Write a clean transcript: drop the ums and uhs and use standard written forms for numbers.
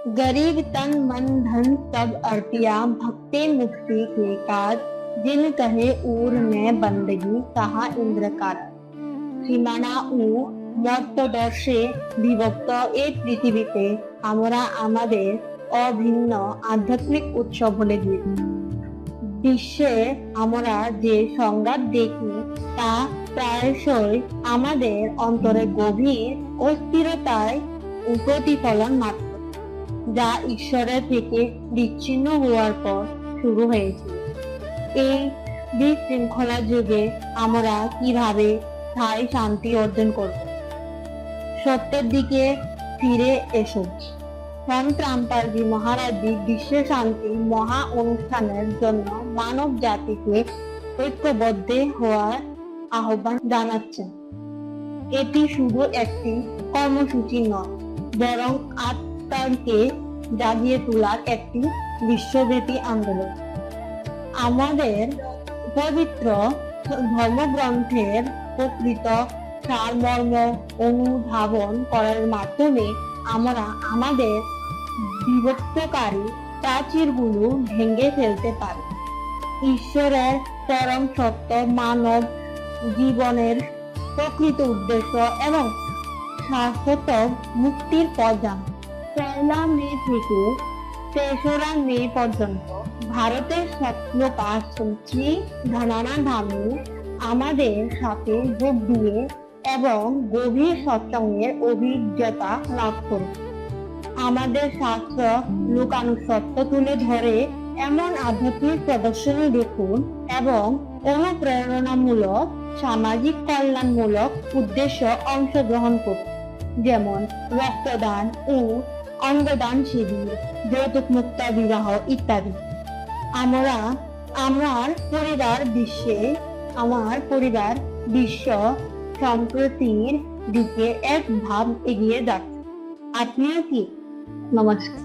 गरीब तन मन धन सब अर्पिया भक्ति मुक्ति के काज जिन कहे उर ने बंदगी তাহা ইন্দ্রকার। সীমানা ও মর্তদর্শে বিভক্ত এই পৃথিবীতে আমরা আমাদের অভিন্ন আধ্যাত্মিক উৎসব বলে দিই। বিশ্বে আমরা যে সংঘাত দেখি তা প্রায়শই আমাদের অন্তরে গভীর অস্থিরতায় প্রতিফলন মাত্র, যা ঈশ্বরের থেকে বিচ্ছিন্ন হওয়ার পর শুরু হয়েছিল। এই বিশৃঙ্খলা যুগে আমরা কিভাবে স্থায়ী শান্তি অর্জন করব? সত্যের দিকে ফিরে এসো। সন্ত রামপালজি মহারাজজি বিশ্ব শান্তি মহা অনুষ্ঠানের জন্য মানব জাতিকে ঐক্যবদ্ধ হওয়ার আহ্বান জানাচ্ছেন। এটি শুধু একটি কর্মসূচি নয়, বরং আত্মাকে জাগিয়ে তোলার একটি বিশ্বব্যাপী আন্দোলন। আমাদের পবিত্র ধর্মগ্রন্থের প্রকৃত সারমর্ম অনুধাবন করার মাধ্যমে আমরা আমাদের বিভক্তকারী প্রাচীরগুলো ভেঙে ফেলতে পারি। ঈশ্বরের চরম সত্য, মানব জীবনের প্রকৃত উদ্দেশ্য এবং শাশ্বত মুক্তির পথ জানা। 1 মে থেকে 3রা মে পর্যন্ত ভারতের সত্যলোকা শ্রী ধনানা ধামে আমাদের সাথে যোগ দিয়ে এবং গভীর সৎসঙ্গের অভিজ্ঞতা লাভ করুন। আমাদের শাস্ত্র লোকানুসত্য তুলে ধরে এমন আধ্যাত্মিক প্রদর্শনী দেখুন এবং অনুপ্রেরণামূলক সামাজিক কল্যাণমূলক উদ্দেশ্য অংশগ্রহণ করুন, যেমন রক্তদান ও অঙ্গদান শিবির, যৌতুক মুক্ত বিবাহ ইত্যাদি। আমার পরিবার বিশ্ব সম্প্রতির দিকে এক ধাপ এগিয়ে যাচ্ছে। আপনিও কি? নমস্কার।